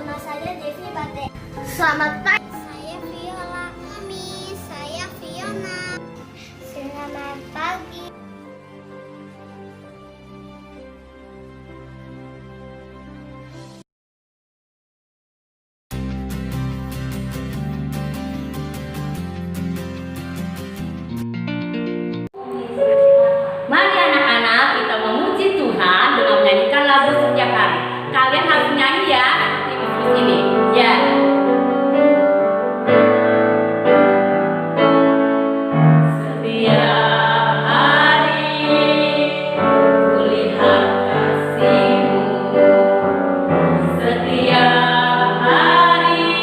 Nama saya Devi Bate. Selamat pagi. Saya Viola. Mami, saya Fiona. Selamat pagi. Mari anak-anak kita memuji Tuhan dengan menyanyikan lagu setiap hari. Kalian harus nyanyi ya di sini. Ya. Setiap hari kulihat kasih-Mu. Setiap hari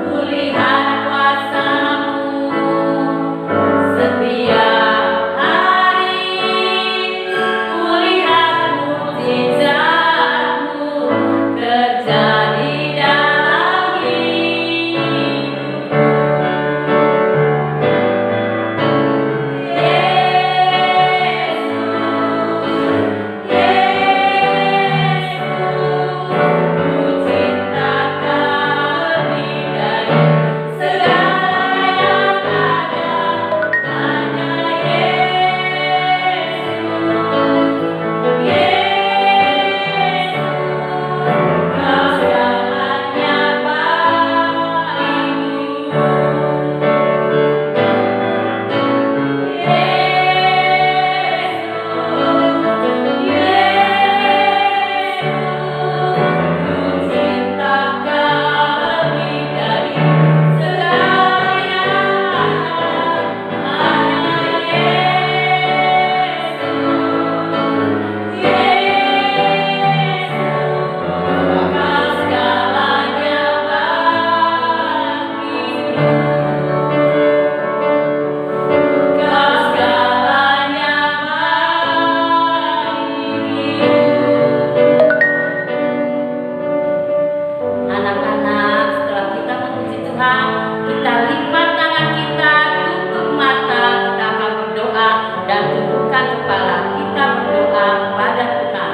kulihat kuasa-Mu. Setiap kita lipat tangan kita, tutup mata, kita akan berdoa dan tundukkan kepala. Kita berdoa kepada Tuhan.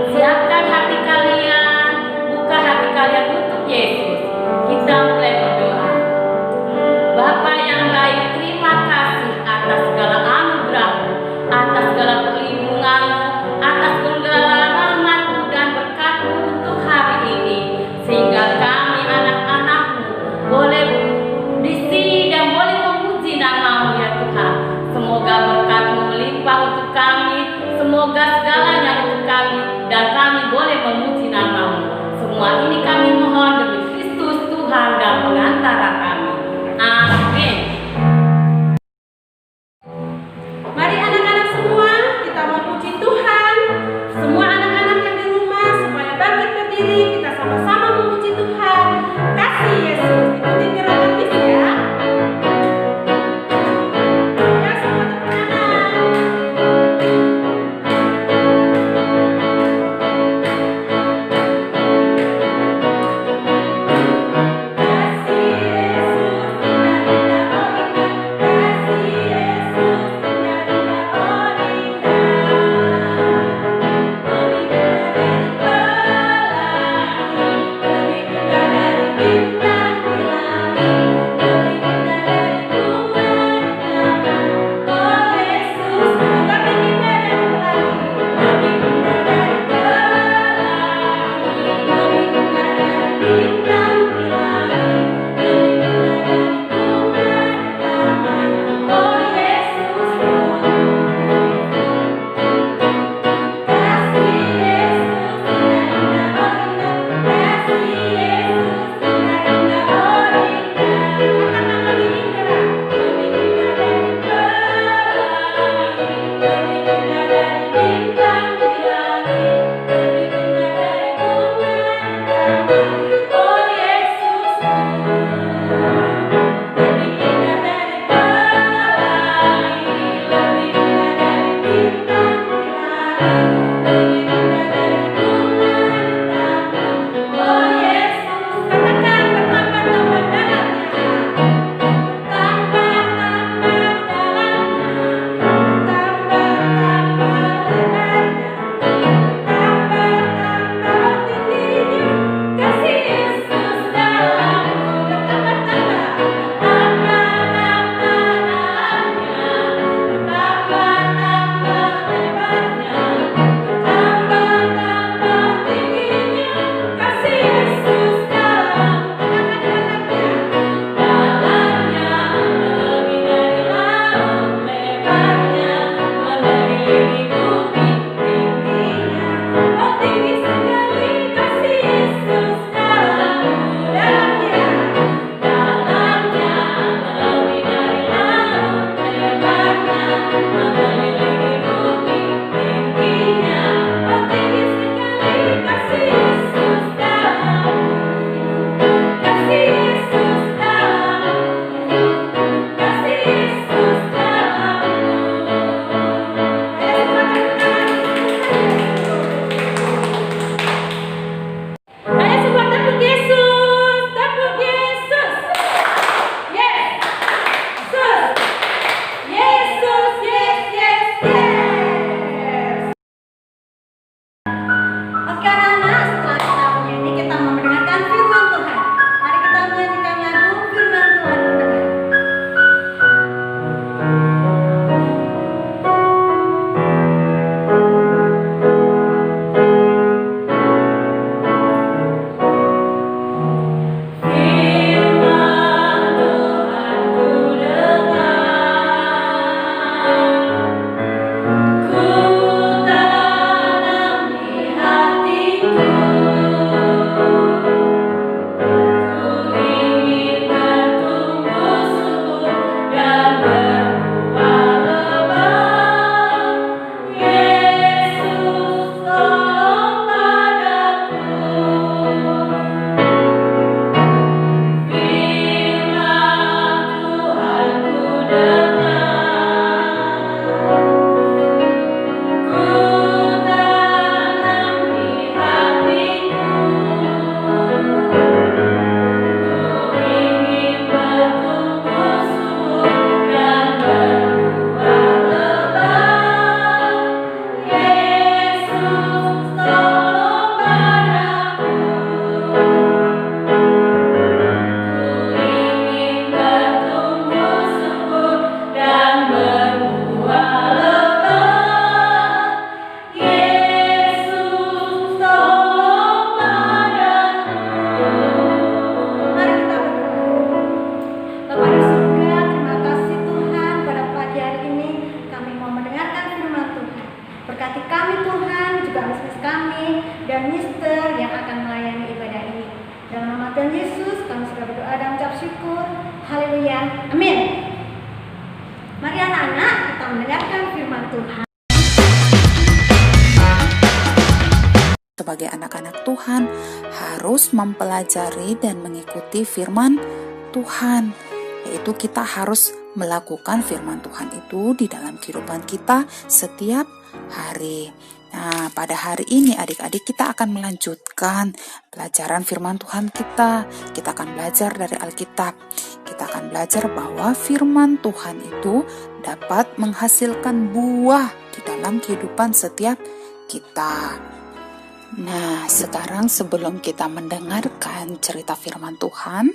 Siapkan hati kalian, buka hati kalian untuk Yesus. Kita mulai berdoa. Bapa yang baik, terima kasih atas segala anugerah-Mu, atas segala perlindungan-Mu, atas segala rahmat-Mu dan berkat-Mu untuk hari ini, sehingga kami anak-anak-Mu boleh di sini dan boleh memuji nama-Mu ya Tuhan. Semoga berkat-Mu melimpah untuk kami, semoga segalanya untuk kami, dan kami boleh memuji nama-Mu. Semua ini kami mohon demi Kristus Tuhan dan pengantara kami. Amin. Mari anak-anak semua kita memuji Tuhan. Semua anak-anak yang di rumah supaya bangkit berdiri, kita sama-sama memuji Tuhan. Kasih Yesus, ikuti gerakan bis ya. Ya, semua tepuk tangan. Kasih Tuhan Yesus, kami sudah berdoa dan ucap syukur. Haleluya. Amin. Mari anak-anak kita mendengarkan firman Tuhan. Sebagai anak-anak Tuhan harus mempelajari dan mengikuti firman Tuhan, yaitu kita harus melakukan firman Tuhan itu di dalam kehidupan kita setiap hari. Nah, pada hari ini adik-adik kita akan melanjutkan pelajaran firman Tuhan kita. Kita akan belajar dari Alkitab. Kita akan belajar bahwa firman Tuhan itu dapat menghasilkan buah di dalam kehidupan setiap kita. Nah, sekarang sebelum kita mendengarkan cerita firman Tuhan,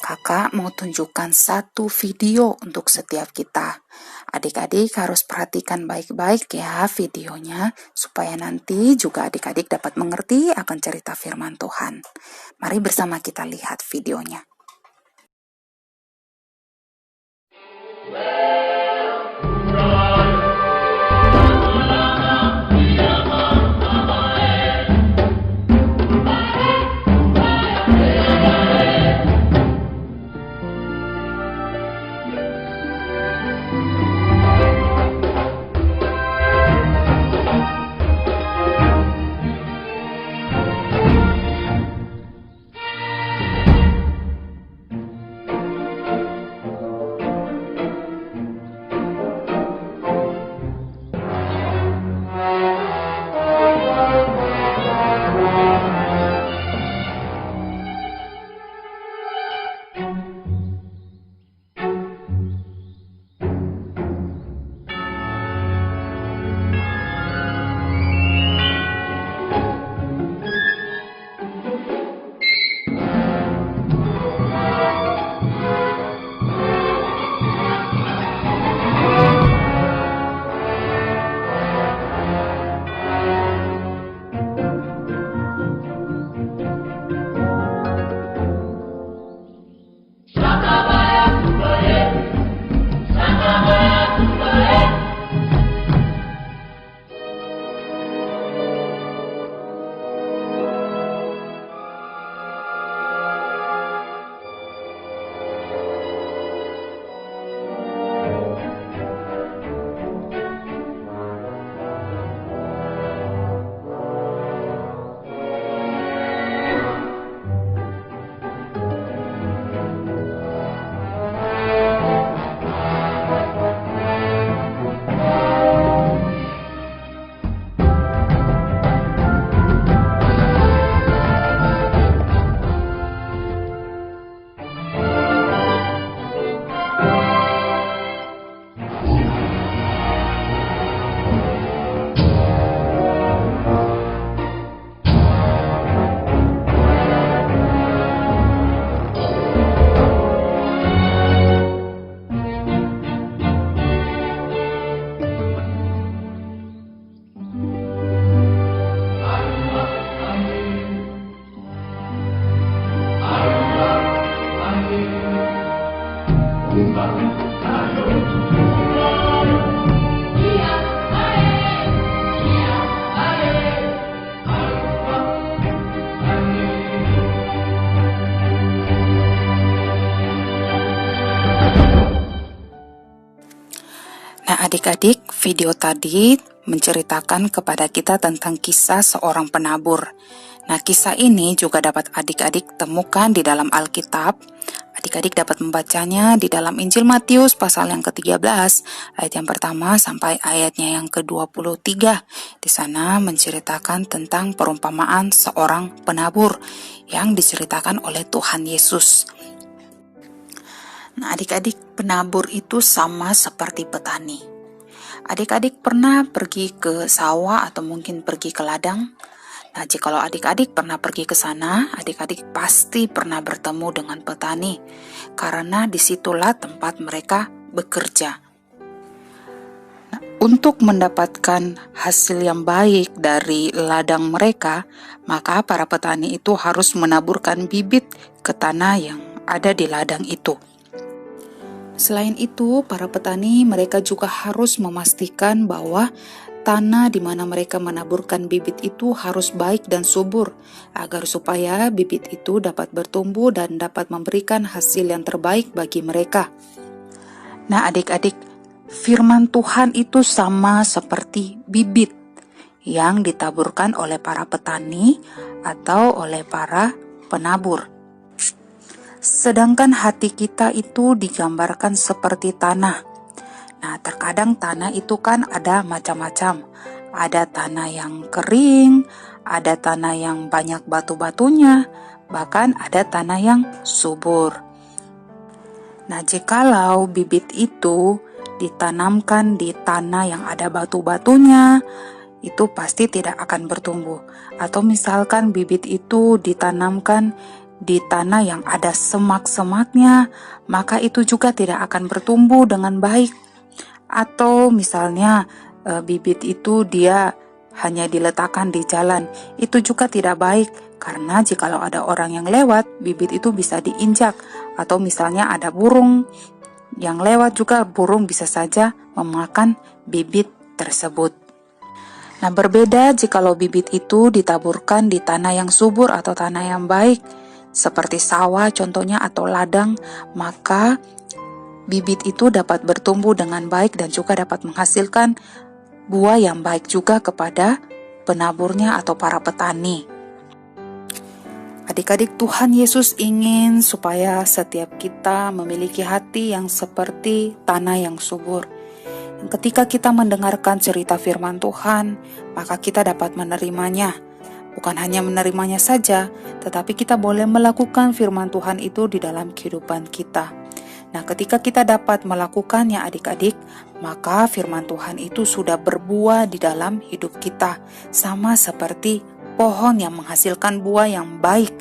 kakak mau tunjukkan satu video untuk setiap kita. Adik-adik harus perhatikan baik-baik ya videonya, supaya nanti juga adik-adik dapat mengerti akan cerita firman Tuhan. Mari bersama kita lihat videonya. Nah, adik-adik, video tadi menceritakan kepada kita tentang kisah seorang penabur. Nah, kisah ini juga dapat adik-adik temukan di dalam Alkitab. Adik-adik dapat membacanya di dalam Injil Matius pasal yang ke-13, ayat yang pertama sampai ayatnya yang ke-23. Di sana menceritakan tentang perumpamaan seorang penabur yang diceritakan oleh Tuhan Yesus. Nah, adik-adik, penabur itu sama seperti petani. Adik-adik pernah pergi ke sawah atau mungkin pergi ke ladang? Nah, jikalau adik-adik pernah pergi ke sana, adik-adik pasti pernah bertemu dengan petani, karena disitulah tempat mereka bekerja. Nah, untuk mendapatkan hasil yang baik dari ladang mereka, maka para petani itu harus menaburkan bibit ke tanah yang ada di ladang itu. Selain itu, para petani mereka juga harus memastikan bahwa tanah di mana mereka menaburkan bibit itu harus baik dan subur, agar supaya bibit itu dapat bertumbuh dan dapat memberikan hasil yang terbaik bagi mereka. Nah adik-adik, firman Tuhan itu sama seperti bibit yang ditaburkan oleh para petani atau oleh para penabur. Sedangkan hati kita itu digambarkan seperti tanah. Nah, terkadang tanah itu kan ada macam-macam. Ada tanah yang kering, ada tanah yang banyak batu-batunya, bahkan ada tanah yang subur. Nah, jikalau bibit itu ditanamkan di tanah yang ada batu-batunya, itu pasti tidak akan bertumbuh. Atau misalkan bibit itu ditanamkan di tanah yang ada semak-semaknya, maka itu juga tidak akan bertumbuh dengan baik. Atau misalnya bibit itu dia hanya diletakkan di jalan, itu juga tidak baik, karena jikalau ada orang yang lewat, bibit itu bisa diinjak. Atau misalnya ada burung yang lewat juga, burung bisa saja memakan bibit tersebut. Nah, berbeda jikalau bibit itu ditaburkan di tanah yang subur atau tanah yang baik, seperti sawah contohnya atau ladang, maka bibit itu dapat bertumbuh dengan baik dan juga dapat menghasilkan buah yang baik juga kepada penaburnya atau para petani. Adik-adik, Tuhan Yesus ingin supaya setiap kita memiliki hati yang seperti tanah yang subur. Ketika kita mendengarkan cerita firman Tuhan, maka kita dapat menerimanya. Bukan hanya menerimanya saja, tetapi kita boleh melakukan firman Tuhan itu di dalam kehidupan kita. Nah, ketika kita dapat melakukannya adik-adik, maka firman Tuhan itu sudah berbuah di dalam hidup kita, sama seperti pohon yang menghasilkan buah yang baik.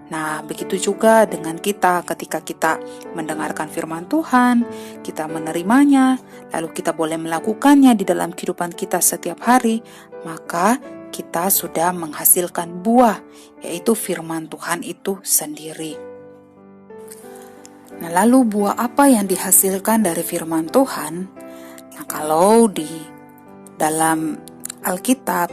Nah, begitu juga dengan kita ketika kita mendengarkan firman Tuhan, kita menerimanya, lalu kita boleh melakukannya di dalam kehidupan kita setiap hari, maka kita sudah menghasilkan buah, yaitu firman Tuhan itu sendiri. Nah, lalu buah apa yang dihasilkan dari firman Tuhan? Nah, kalau di dalam Alkitab,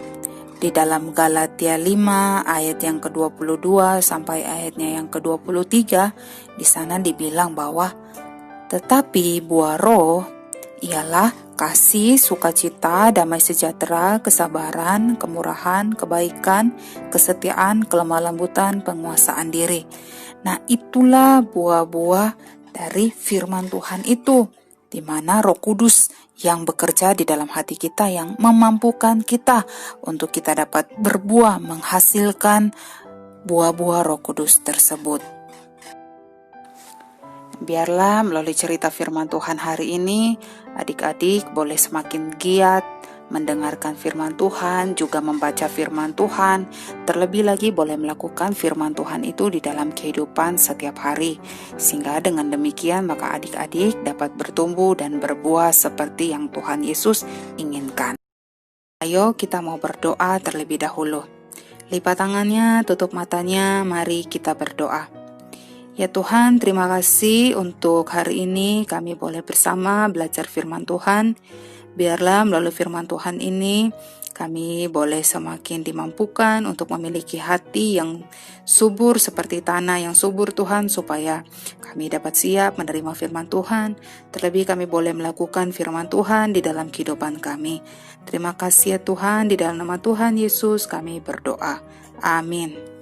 di dalam Galatia 5 ayat yang ke-22 sampai ayatnya yang ke-23, di sana dibilang bahwa tetapi buah roh ialah kasih, sukacita, damai sejahtera, kesabaran, kemurahan, kebaikan, kesetiaan, kelemah lembutan, penguasaan diri. Nah, itulah buah-buah dari firman Tuhan itu, di mana Roh Kudus yang bekerja di dalam hati kita yang memampukan kita untuk kita dapat berbuah, menghasilkan buah-buah Roh Kudus tersebut. Biarlah melalui cerita firman Tuhan hari ini, adik-adik boleh semakin giat mendengarkan firman Tuhan, juga membaca firman Tuhan, terlebih lagi boleh melakukan firman Tuhan itu di dalam kehidupan setiap hari, sehingga dengan demikian maka adik-adik dapat bertumbuh dan berbuah seperti yang Tuhan Yesus inginkan. Ayo kita mau berdoa terlebih dahulu. Lipat tangannya, tutup matanya, mari kita berdoa. Ya Tuhan, terima kasih untuk hari ini kami boleh bersama belajar firman Tuhan. Biarlah melalui firman Tuhan ini kami boleh semakin dimampukan untuk memiliki hati yang subur seperti tanah yang subur Tuhan, supaya kami dapat siap menerima firman Tuhan. Terlebih kami boleh melakukan firman Tuhan di dalam kehidupan kami. Terima kasih ya Tuhan, di dalam nama Tuhan Yesus kami berdoa. Amin.